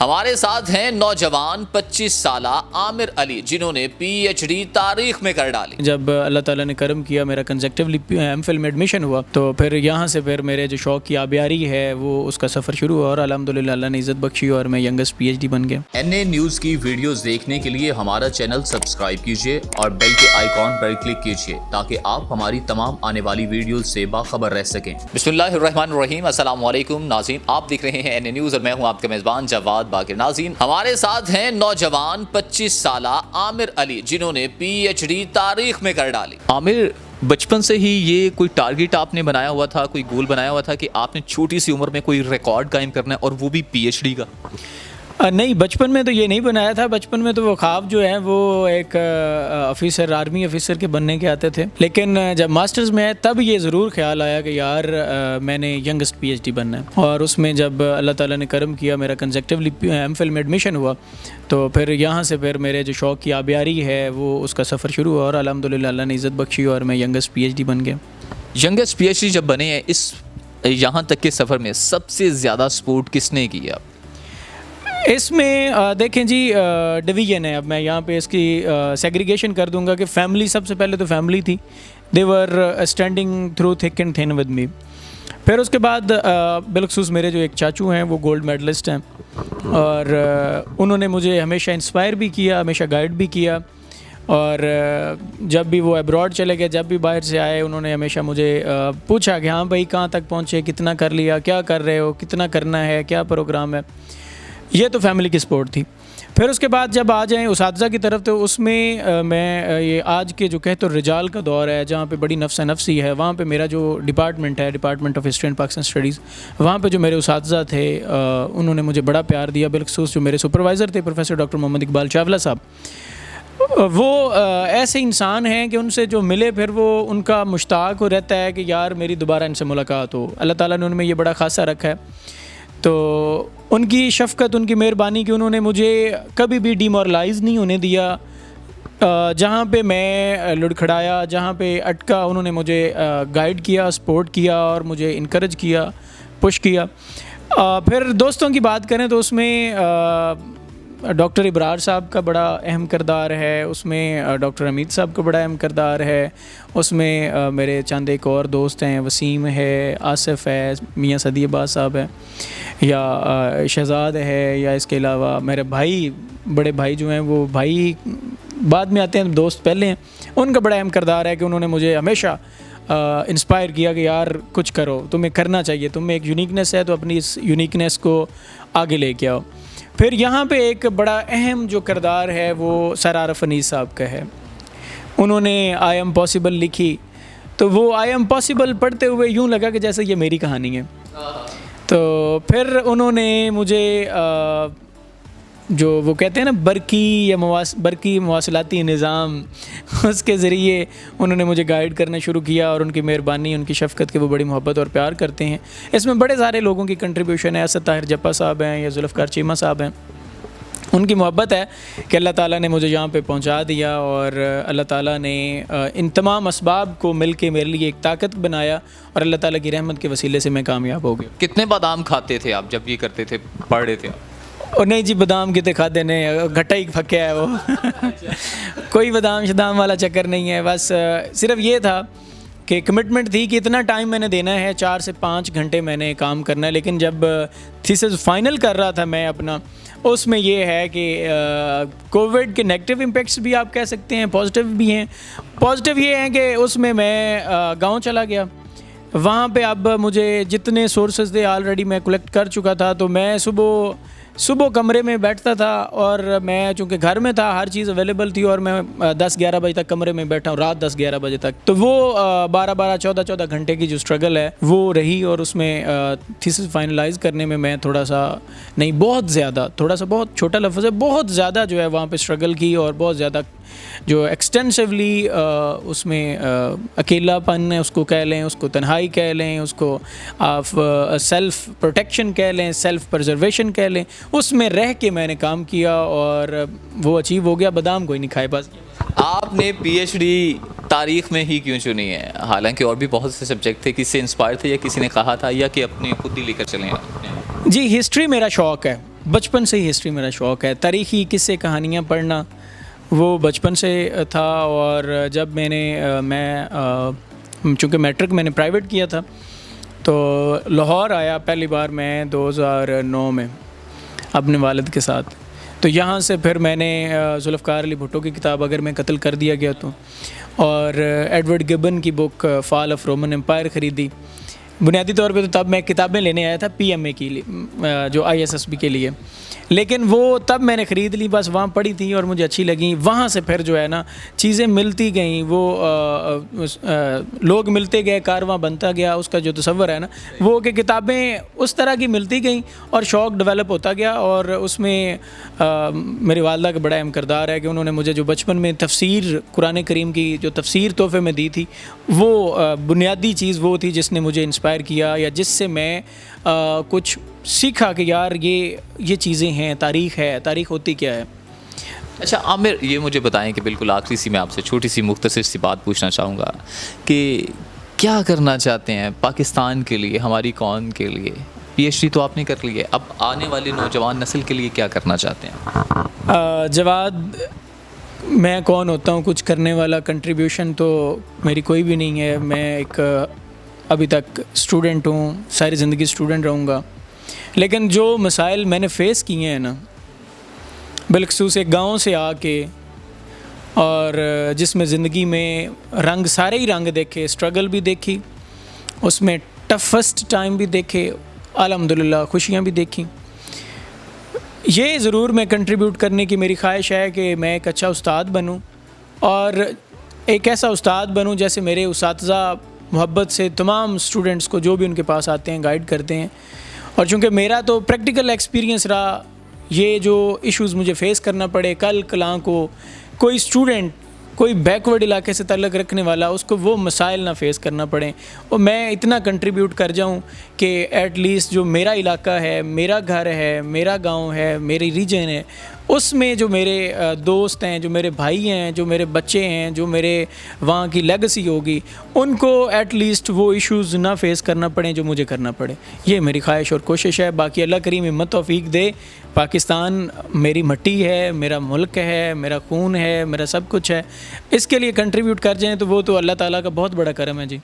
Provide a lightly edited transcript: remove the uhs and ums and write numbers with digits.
ہمارے ساتھ ہیں نوجوان 25 سالہ عامر علی جنہوں نے پی ایچ ڈی تاریخ میں کر ڈالی۔ جب اللہ تعالیٰ نے کرم کیا میرا کنزیکٹیولی ایم فل میں ایڈمیشن ہوا تو پھر یہاں سے پھر میرے جو شوق کی آبیاری ہے وہ اس کا سفر شروع ہوا اور الحمدللہ اللہ نے عزت بخشی اور میں ینگسٹ پی ایچ ڈی بن گیا۔ NA نیوز کی ویڈیوز دیکھنے کے لیے ہمارا چینل سبسکرائب کیجیے اور بیل کے آئیکن پر کلک کیجیے تاکہ آپ ہماری تمام آنے والی ویڈیوز سے باخبر رہ سکیں۔ بسم اللہ الرحمن الرحیم، السلام علیکم ناظرین، آپ دیکھ رہے ہیں NA نیوز اور میں ہوں آپ کا میزبان جواد باقر۔ ناظرین، ہمارے ساتھ ہیں نوجوان 25 سالہ عامر علی جنہوں نے پی ایچ ڈی تاریخ میں کر ڈالی۔ عامر، بچپن سے ہی یہ کوئی ٹارگٹ آپ نے بنایا ہوا تھا، کوئی گول بنایا ہوا تھا کہ آپ نے چھوٹی سی عمر میں کوئی ریکارڈ قائم کرنا ہے اور وہ بھی پی ایچ ڈی کا؟ نہیں، بچپن میں تو یہ نہیں بنایا تھا۔ بچپن میں تو وہ خواب جو ہیں وہ ایک آفیسر، آرمی آفیسر کے بننے کے آتے تھے، لیکن جب ماسٹرز میں ہے تب یہ ضرور خیال آیا کہ یار میں نے ینگسٹ پی ایچ ڈی بننا ہے۔ اور اس میں جب اللہ تعالیٰ نے کرم کیا میرا کنزیکٹیولی ایم فل میں ایڈمیشن ہوا تو پھر یہاں سے پھر میرے جو شوق کی آبیاری ہے وہ اس کا سفر شروع ہوا اور الحمدللہ اللہ نے عزت بخشی اور میں ینگسٹ پی ایچ ڈی بن گیا۔ ینگسٹ پی ایچ ڈی جب بنے ہیں، اس یہاں تک کے سفر میں سب سے زیادہ سپورٹ کس نے کیا؟ اس میں دیکھیں جی، ڈویژن ہے۔ اب میں یہاں پہ اس کی سیگریگیشن کر دوں گا کہ فیملی، سب سے پہلے تو فیملی تھی، they were standing through thick and thin with me. پھر اس کے بعد بالخصوص میرے جو ایک چاچو ہیں وہ گولڈ میڈلسٹ ہیں اور انہوں نے مجھے ہمیشہ انسپائر بھی کیا، ہمیشہ گائیڈ بھی کیا، اور جب بھی وہ ابراڈ چلے گئے، جب بھی باہر سے آئے، انہوں نے ہمیشہ مجھے پوچھا کہ ہاں بھائی کہاں تک پہنچے، کتنا کر لیا، کیا کر رہے ہو، کتنا کرنا ہے، کیا پروگرام ہے۔ یہ تو فیملی کی سپورٹ تھی۔ پھر اس کے بعد جب آ جائیں اساتذہ کی طرف تو اس میں میں یہ آج کے جو کہتے ہیں رجال کا دور ہے جہاں پہ بڑی نفس نفسی ہے، وہاں پہ میرا جو ڈپارٹمنٹ ہے، department of history and Pakistan studies, وہاں پہ جو میرے اساتذہ تھے انہوں نے مجھے بڑا پیار دیا۔ بالخصوص جو میرے سپروائزر تھے پروفیسر ڈاکٹر محمد اقبال چاولہ صاحب، وہ ایسے انسان ہیں کہ ان سے جو ملے پھر وہ ان کا مشتاق ہو رہتا ہے کہ یار میری دوبارہ ان سے ملاقات ہو۔ اللہ تعالیٰ نے ان میں یہ بڑا خاصہ رکھا ہے، تو ان کی شفقت، ان کی مہربانی کہ انہوں نے مجھے کبھی بھی ڈیمورلائز نہیں ہونے دیا۔ جہاں پہ میں لڑکھڑایا، جہاں پہ اٹکا، انہوں نے مجھے گائیڈ کیا، سپورٹ کیا اور مجھے انکریج کیا، پش کیا۔ پھر دوستوں کی بات کریں تو اس میں ڈاکٹر ابرار صاحب کا بڑا اہم کردار ہے، اس میں ڈاکٹر حمید صاحب کا بڑا اہم کردار ہے، اس میں میرے چند ایک اور دوست ہیں، وسیم ہے، آصف ہے، میاں صدی عباس صاحب ہے، یا شہزاد ہے، یا اس کے علاوہ میرے بھائی، بڑے بھائی جو ہیں وہ بھائی بعد میں آتے ہیں، دوست پہلے ہیں۔ ان کا بڑا اہم کردار ہے کہ انہوں نے مجھے ہمیشہ انسپائر کیا کہ یار کچھ کرو، تمہیں کرنا چاہیے، تم میں ایک یونیکنیس ہے تو اپنی اس یونیکنیس کو آگے لے کے آؤ۔ پھر یہاں پہ ایک بڑا اہم جو کردار ہے وہ سر عارف انیس صاحب کا ہے۔ انہوں نے آئی ایم پاسبل لکھی تو وہ آئی ایم پاسبل پڑھتے ہوئے یوں لگا کہ جیسے یہ میری کہانی ہے۔ تو پھر انہوں نے مجھے جو وہ کہتے ہیں نا برقی مواصلاتی نظام، اس کے ذریعے انہوں نے مجھے گائیڈ کرنا شروع کیا، اور ان کی مہربانی، ان کی شفقت کے وہ بڑی محبت اور پیار کرتے ہیں۔ اس میں بڑے سارے لوگوں کی کنٹریبیوشن ہے، اسد طاہر جپا صاحب ہیں یا ذوالفقار چیمہ صاحب ہیں، ان کی محبت ہے کہ اللہ تعالیٰ نے مجھے یہاں پہ پہنچا دیا، اور اللہ تعالیٰ نے ان تمام اسباب کو مل کے میرے لیے ایک طاقت بنایا، اور اللہ تعالیٰ کی رحمت کے وسیلے سے میں کامیاب ہو گیا۔ کتنے بادام کھاتے تھے آپ جب یہ کرتے تھے، پڑھ رہے تھے آپ؟ اور نہیں جی، بادام کتنے کھاتے نہیں، گھٹا ہی پھکیا ہے وہ کوئی بادام شدام والا چکر نہیں ہے، بس صرف یہ تھا کہ کمٹمنٹ تھی کہ اتنا ٹائم میں نے دینا ہے، 4 سے 5 گھنٹے میں نے کام کرنا ہے۔ لیکن جب تھیسس فائنل کر رہا تھا میں اپنا، اس میں یہ ہے کہ کووڈ کے نیگیٹو امپیکٹس بھی آپ کہہ سکتے ہیں، پازیٹیو بھی ہیں۔ پازیٹیو یہ ہے کہ اس میں گاؤں چلا گیا، وہاں پہ اب مجھے جتنے سورسز تھے آلریڈی میں کلیکٹ کر چکا تھا، تو میں صبح کمرے میں بیٹھتا تھا، اور میں چونکہ گھر میں تھا، ہر چیز اویلیبل تھی، اور میں 10-11 بجے تک کمرے میں بیٹھا ہوں، رات 10-11 بجے تک۔ تو وہ 12-14 گھنٹے کی جو اسٹرگل ہے وہ رہی، اور اس میں تھیسس فائنلائز کرنے میں تھوڑا سا نہیں، بہت زیادہ، تھوڑا سا بہت چھوٹا لفظ ہے، بہت زیادہ جو ہے وہاں پہ اسٹرگل کی، اور بہت زیادہ جو ایکسٹینسولی اس میں اکیلا پن ہے، اس کو کہہ لیں، اس کو تنہائی کہہ لیں، اس کو آپ سیلف پروٹیکشن کہہ لیں، سیلف پرزرویشن کہہ لیں، اس میں رہ کے میں نے کام کیا، اور وہ اچیو ہو گیا۔ بادام کوئی نہیں کھائے بس۔ آپ نے پی ایچ ڈی تاریخ میں ہی کیوں چنی ہے؟ حالانکہ اور بھی بہت سے سبجیکٹ تھے، کسی سے انسپائر تھے یا کسی نے کہا تھا، یا کہ اپنے خود ہی لے کر چلیں؟ جی، ہسٹری میرا شوق ہے، بچپن سے ہی ہسٹری میرا شوق ہے. تاریخی قصے کہانیاں پڑھنا وہ بچپن سے تھا. اور جب میں چونکہ میٹرک میں نے پرائیویٹ کیا تھا تو لاہور آیا پہلی بار میں 2009 میں اپنے والد کے ساتھ. تو یہاں سے پھر میں نے ذوالفقار علی بھٹو کی کتاب اگر میں قتل کر دیا گیا تو اور ایڈورڈ گبن کی بک فال آف رومن امپائر خریدی. بنیادی طور پہ تو تب میں کتابیں لینے آیا تھا پی ایم اے کی جو آئی ایس ایس بی کے لیے, لیکن وہ تب میں نے خرید لی, بس وہاں پڑھی تھی اور مجھے اچھی لگیں. وہاں سے پھر جو ہے نا چیزیں ملتی گئیں, وہ لوگ ملتے گئے, کارواں بنتا گیا. اس کا جو تصور ہے نا وہ کہ کتابیں اس طرح کی ملتی گئیں اور شوق ڈیولپ ہوتا گیا. اور اس میں میری والدہ کا بڑا اہم کردار ہے کہ انہوں نے مجھے جو بچپن میں تفسیر قرآن کریم کی جو تفسیر تحفے میں دی تھی وہ بنیادی چیز وہ تھی جس نے مجھے انسپائر کیا, یا جس سے میں کچھ سیکھا کہ یار یہ چیزیں ہیں, تاریخ ہے, تاریخ ہوتی کیا ہے. اچھا عامر, یہ مجھے بتائیں کہ بالکل آخری سی میں آپ سے چھوٹی سی مختصر سی بات پوچھنا چاہوں گا کہ کیا کرنا چاہتے ہیں پاکستان کے لیے, ہماری قوم کے لیے؟ پی ایچ ڈی تو آپ نے کر لی ہے, اب آنے والی نوجوان نسل کے لیے کیا کرنا چاہتے ہیں؟ جواد, میں کون ہوتا ہوں کچھ کرنے والا؟ کنٹریبیوشن تو میری کوئی بھی نہیں ہے. میں ایک ابھی تک اسٹوڈنٹ ہوں, ساری زندگی اسٹوڈنٹ رہوں گا. لیکن جو مسائل میں نے فیس کیے ہیں نا, بالخصوص ایک گاؤں سے آ کے, اور جس میں زندگی میں رنگ سارے ہی رنگ دیکھے, اسٹرگل بھی دیکھی, اس میں ٹفسٹ ٹائم بھی دیکھے, الحمدللہ خوشیاں بھی دیکھیں. یہ ضرور میں کنٹریبیوٹ کرنے کی میری خواہش ہے کہ میں ایک اچھا استاد بنوں, اور ایک ایسا استاد بنوں جیسے میرے اساتذہ محبت سے تمام اسٹوڈنٹس کو جو بھی ان کے پاس آتے ہیں گائیڈ کرتے ہیں. اور چونکہ میرا تو پریکٹیکل ایکسپیرینس رہا, یہ جو ایشوز مجھے فیس کرنا پڑے, کل کلاں کو کوئی اسٹوڈنٹ کوئی بیکورڈ علاقے سے تعلق رکھنے والا اس کو وہ مسائل نہ فیس کرنا پڑیں, اور میں اتنا کنٹریبیوٹ کر جاؤں کہ ایٹ لیسٹ جو میرا علاقہ ہے, میرا گھر ہے, میرا گاؤں ہے, میری ریجن ہے, اس میں جو میرے دوست ہیں, جو میرے بھائی ہیں, جو میرے بچے ہیں, جو میرے وہاں کی لیگسی ہوگی, ان کو ایٹ لیسٹ وہ ایشوز نہ فیس کرنا پڑیں جو مجھے کرنا پڑے. یہ میری خواہش اور کوشش ہے. باقی اللہ کریم ہمت توفیق دے. پاکستان میری مٹی ہے, میرا ملک ہے, میرا خون ہے, میرا سب کچھ ہے. اس کے لیے کنٹریبیوٹ کر جائیں تو وہ تو اللہ تعالیٰ کا بہت بڑا کرم ہے. جی.